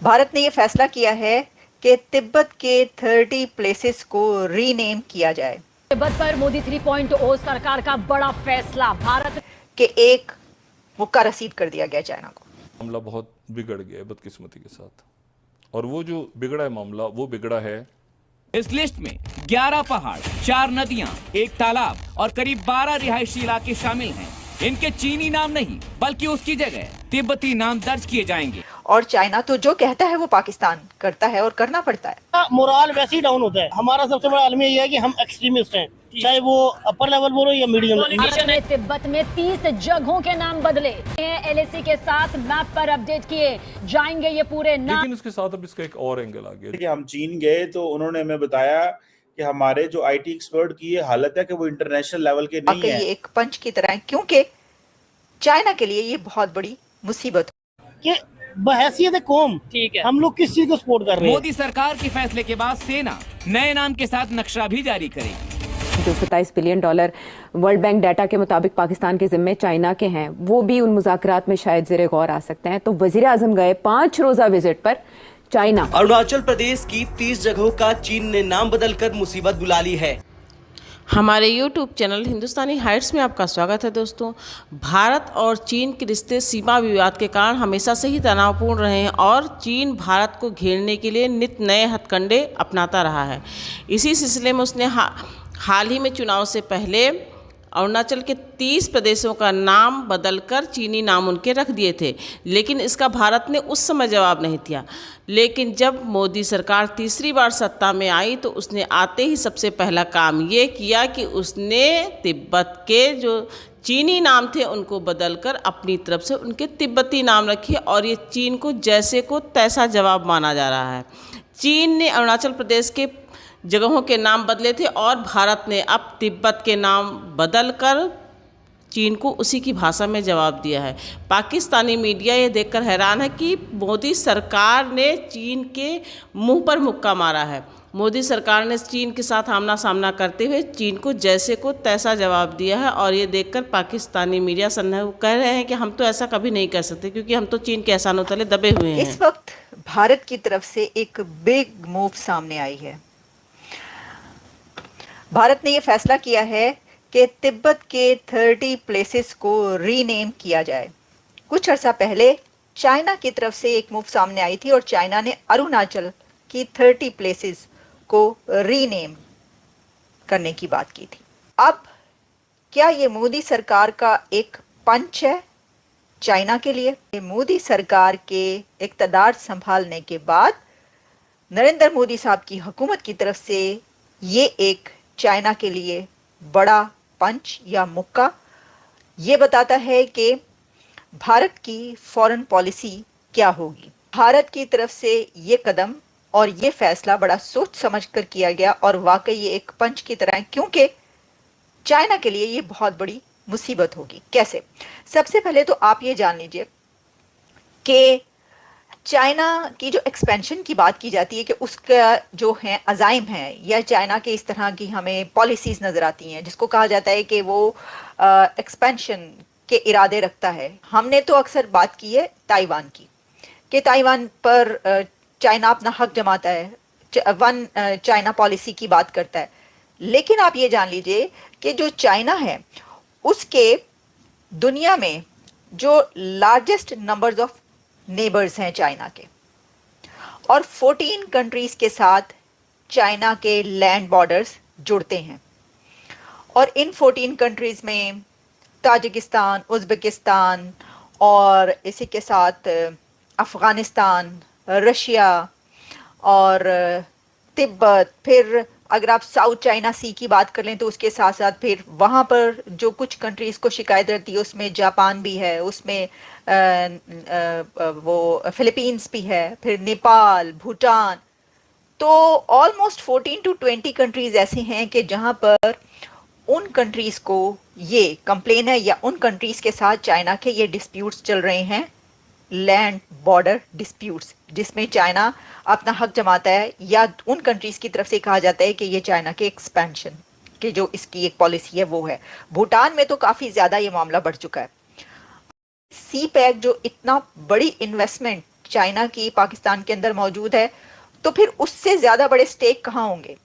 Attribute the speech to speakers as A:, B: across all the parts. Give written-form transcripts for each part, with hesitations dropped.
A: भारत ने ये फैसला किया है कि तिब्बत के 30 प्लेसेस को रीनेम किया जाए।
B: तिब्बत पर मोदी 3.0 सरकार का बड़ा फैसला, भारत
A: के एक मुक्का रसीद कर दिया गया चाइना को।
C: मामला बहुत बिगड़ गया है बदकिस्मती के साथ, और वो जो बिगड़ा है मामला वो बिगड़ा है।
D: इस लिस्ट में 11 पहाड़, 4 नदियां, 1 तालाब और करीब 12 रिहायशी इलाके शामिल हैं। इनके चीनी नाम नहीं बल्कि उसकी जगह तिब्बती नाम दर्ज किए जाएंगे।
A: और चाइना तो जो कहता है वो पाकिस्तान करता है और करना पड़ता है।
E: मोरल वैसे ही डाउन होता है। हमारा सबसे बड़ा आलमी ये है कि हम एक्सट्रीमिस्ट हैं, चाहे वो अपर लेवल बोलो या मीडियम
B: लेवल। ने तिब्बत में 30 जगहों के नाम बदले हैं। एलएसी के साथ मैप पर अपडेट किए जाएंगे ये पूरे नाम।
C: लेकिन उसके साथ अब इसका एक और एंगल आ गया
F: कि हम चीन गए तो उन्होंने हमें बताया कि हमारे जो आईटी एक्सपर्ट की ये हालत है कि वो इंटरनेशनल लेवल के नहीं है।
A: ये एक पंच की तरह है, क्योंकि चाइना के लिए ये बहुत बड़ी मुसीबत
E: कि बहैसियत कौम ठीक है हम लोग किस चीज को सपोर्ट कर रहे हैं।
D: मोदी सरकार के फैसले के बाद सेना नए नाम के साथ नक्शा भी जारी करेगी।
G: जो $27 बिलियन वर्ल्ड बैंक डाटा के मुताबिक पाकिस्तान के जिम्मे चाइना के हैं, वो भी उन मुज़ाकरात में शायद ज़ेरे गौर आ सकते हैं। तो वज़ीर आज़म गए 5 रोज़ा विजिट पर चाइना।
H: अरुणाचल प्रदेश की 30 जगहों का चीन ने नाम बदलकर मुसीबत बुला ली है।
I: हमारे YouTube चैनल हिंदुस्तानी हाइट्स में आपका स्वागत है। दोस्तों, भारत और चीन के रिश्ते सीमा विवाद के कारण हमेशा से ही तनावपूर्ण रहे हैं और चीन भारत को घेरने के लिए नित नए हथकंडे अपनाता रहा है। इसी सिलसिले में उसने हाल ही में चुनाव से पहले अरुणाचल के 30 प्रदेशों का नाम बदलकर चीनी नाम उनके रख दिए थे, लेकिन इसका भारत ने उस समय जवाब नहीं दिया। लेकिन जब मोदी सरकार तीसरी बार सत्ता में आई तो उसने आते ही सबसे पहला काम ये किया कि उसने तिब्बत के जो चीनी नाम थे उनको बदलकर अपनी तरफ से उनके तिब्बती नाम रखे, और ये चीन को जैसे को तैसा जवाब माना जा रहा है। चीन ने अरुणाचल प्रदेश के जगहों के नाम बदले थे और भारत ने अब तिब्बत के नाम बदलकर चीन को उसी की भाषा में जवाब दिया है। पाकिस्तानी मीडिया ये देखकर हैरान है कि मोदी सरकार ने चीन के मुंह पर मुक्का मारा है। मोदी सरकार ने चीन के साथ आमना सामना करते हुए चीन को जैसे को तैसा जवाब दिया है, और ये देखकर पाकिस्तानी मीडिया कह रहे हैं कि हम तो ऐसा कभी नहीं कर सकते क्योंकि हम तो चीन के एहसानों तले दबे हुए हैं।
A: इस वक्त भारत की तरफ से एक बिग मूव सामने आई है। भारत ने यह फैसला किया है कि तिब्बत के 30 प्लेसेस को रीनेम किया जाए। कुछ अर्सा पहले चाइना की तरफ से एक मूव सामने आई थी और चाइना ने अरुणाचल की 30 प्लेसेस को रीनेम करने की बात की थी। अब क्या ये मोदी सरकार का एक पंच है चाइना के लिए? मोदी सरकार के इक़्तिदार संभालने के बाद नरेंद्र मोदी साहब की हुकूमत की तरफ से ये एक चाइना के लिए बड़ा पंच या मुक्का ये बताता है कि भारत की फॉरेन पॉलिसी क्या होगी। भारत की तरफ से ये कदम और ये फैसला बड़ा सोच समझकर किया गया और वाकई ये एक पंच की तरह है, क्योंकि चाइना के लिए ये बहुत बड़ी मुसीबत होगी। कैसे? सबसे पहले तो आप ये जान लीजिए कि चाइना की जो एक्सपेंशन की बात की जाती है कि उसका जो है अज़ाइम है, या चाइना के इस तरह की हमें पॉलिसीज़ नज़र आती हैं जिसको कहा जाता है कि वो एक्सपेंशन के इरादे रखता है। हमने तो अक्सर बात की है ताइवान की, कि ताइवान पर चाइना अपना हक जमाता है, वन चाइना पॉलिसी की बात करता है। लेकिन आप ये जान लीजिए कि जो चाइना है उसके दुनिया में जो लार्जेस्ट नंबर्स ऑफ नेबर्स हैं चाइना के, और 14 कंट्रीज़ के साथ चाइना के लैंड बॉर्डर्स जुड़ते हैं। और इन 14 कंट्रीज़ में ताजिकिस्तान, उज़्बेकिस्तान और इसी के साथ अफ़गानिस्तान, रशिया और तिब्बत, फिर अगर आप साउथ चाइना सी की बात कर लें तो उसके साथ साथ फिर वहाँ पर जो कुछ कंट्रीज़ को शिकायत रहती है उसमें जापान भी है, उसमें वो फिलीपींस भी है, फिर नेपाल, भूटान। तो ऑलमोस्ट 14 to 20 कंट्रीज़ ऐसे हैं कि जहाँ पर उन कंट्रीज़ को ये कंप्लेन है या उन कंट्रीज़ के साथ चाइना के ये डिस्प्यूट्स चल रहे हैं, लैंड बॉर्डर डिस्प्यूट्स, जिसमें चाइना अपना हक जमाता है, या उन कंट्रीज़ की तरफ से कहा जाता है कि ये चाइना के एक्सपेंशन की जो इसकी एक पॉलिसी है वो है। भूटान में तो काफ़ी ज़्यादा ये मामला बढ़ चुका है। सी पैक जो इतना बड़ी इन्वेस्टमेंट चाइना की पाकिस्तान के अंदर मौजूद है, तो फिर उससे ज़्यादा बड़े स्टेक कहाँ होंगे?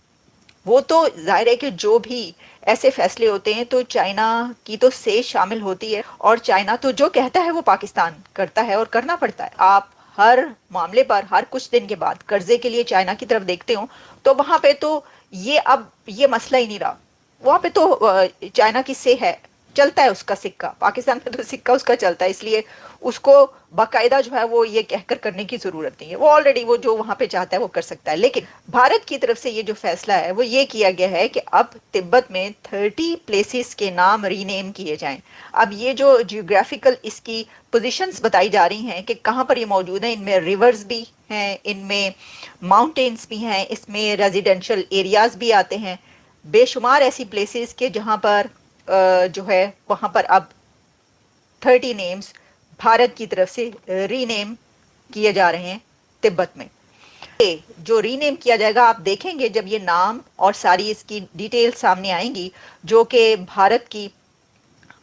A: वो तो जाहिर है कि जो भी ऐसे फैसले होते हैं तो चाइना की तो से शामिल होती है, और चाइना तो जो कहता है वो पाकिस्तान करता है और करना पड़ता है। आप हर मामले पर हर कुछ दिन के बाद कर्जे के लिए चाइना की तरफ देखते हो तो वहाँ पे तो ये मसला ही नहीं रहा, वहाँ पे तो चाइना की से है, चलता है उसका सिक्का। पाकिस्तान में तो सिक्का उसका चलता है, इसलिए उसको बाकायदा जो है वो ये कहकर करने की जरूरत नहीं है, वो ऑलरेडी वो जो वहां पे चाहता है वो कर सकता है। लेकिन भारत की तरफ से ये जो फैसला है वो ये किया गया है कि अब तिब्बत में 30 प्लेसेस के नाम रीनेम किए जाएं। अब ये जो जियोग्राफिकल इसकी पोजीशंस बताई जा रही हैं कि कहाँ पर ये मौजूद है, इनमें रिवर्स भी हैं, इनमें माउंटेन्स भी हैं, इसमें रेजिडेंशियल एरियाज भी आते हैं, बेशुमार ऐसी प्लेसेस के जहाँ पर जो है वहाँ पर अब 30 नेम्स भारत की तरफ से रीनेम किए जा रहे हैं तिब्बत में। जो रीनेम किया जाएगा आप देखेंगे जब ये नाम और सारी इसकी डिटेल सामने आएंगी, जो कि भारत की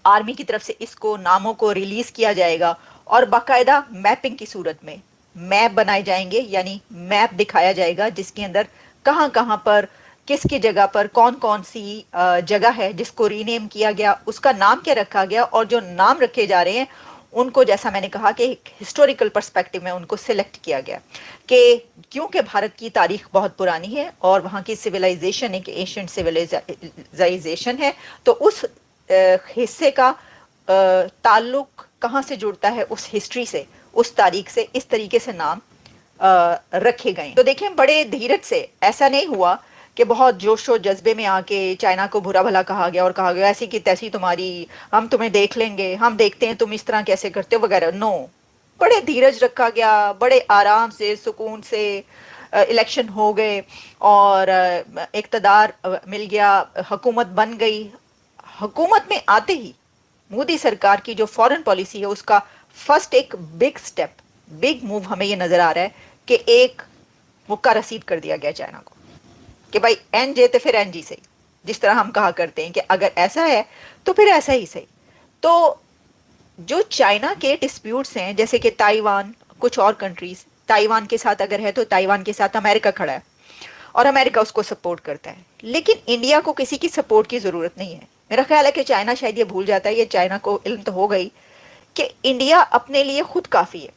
A: आर्मी की तरफ से इसको नामों को रिलीज किया जाएगा और बाकायदा मैपिंग की सूरत में मैप बनाए जाएंगे, यानी मैप दिखाया जाएगा जिसके अंदर कहाँ कहाँ पर किसकी जगह पर कौन कौन सी जगह है जिसको रीनेम किया गया, उसका नाम क्या रखा गया, और जो नाम रखे जा रहे हैं उनको, जैसा मैंने कहा कि हिस्टोरिकल पर्सपेक्टिव में उनको सिलेक्ट किया गया कि क्योंकि भारत की तारीख बहुत पुरानी है और वहाँ की सिविलाइजेशन एक एशियंट सिविलाइजेशन है, तो उस हिस्से का ताल्लुक कहाँ से जुड़ता है, उस हिस्ट्री से, उस तारीख से, इस तरीके से नाम रखे गए। तो देखें बड़े धीरज से, ऐसा नहीं हुआ कि बहुत जोशो जज्बे में आके चाइना को बुरा भला कहा गया और कहा गया ऐसी की तैसी तुम्हारी, हम तुम्हें देख लेंगे, हम देखते हैं तुम इस तरह कैसे करते हो वगैरह। नो, बड़े धीरज रखा गया, बड़े आराम से सुकून से इलेक्शन हो गए और इक़्तिदार मिल गया, हुकूमत बन गई। हुकूमत में आते ही मोदी सरकार की जो फॉरेन पॉलिसी है उसका फर्स्ट एक बिग स्टेप, बिग मूव हमें ये नजर आ रहा है कि एक मुक्का रसीद कर दिया गया चाइना को कि भाई एन जे तो फिर एन जी सही, जिस तरह हम कहा करते हैं कि अगर ऐसा है तो फिर ऐसा ही सही। तो जो चाइना के डिस्प्यूट्स हैं जैसे कि ताइवान, कुछ और कंट्रीज, ताइवान के साथ अगर है तो ताइवान के साथ अमेरिका खड़ा है और अमेरिका उसको सपोर्ट करता है, लेकिन इंडिया को किसी की सपोर्ट की जरूरत नहीं है। मेरा ख्याल है कि चाइना शायद ये भूल जाता है, ये चाइना को इल्म तो हो गई कि इंडिया अपने लिए खुद काफी है,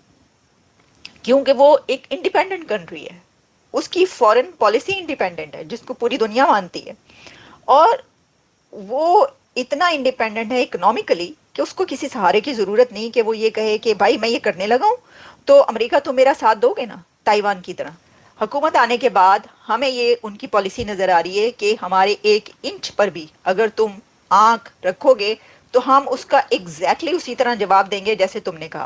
A: क्योंकि वो एक इंडिपेंडेंट कंट्री है, उसकी फॉरेन पॉलिसी इंडिपेंडेंट है जिसको पूरी दुनिया मानती है, और वो इतना इंडिपेंडेंट है इकोनॉमिकली कि उसको किसी सहारे की जरूरत नहीं कि वो ये कहे कि भाई मैं ये करने लगा हूं तो अमेरिका तो मेरा साथ दोगे ना। ताइवान की तरह हुकूमत आने के बाद हमें ये उनकी पॉलिसी नजर आ रही है कि हमारे 1 इंच पर भी अगर तुम आंख रखोगे तो हम उसका एग्जैक्टली उसी तरह जवाब देंगे जैसे तुमने कहा।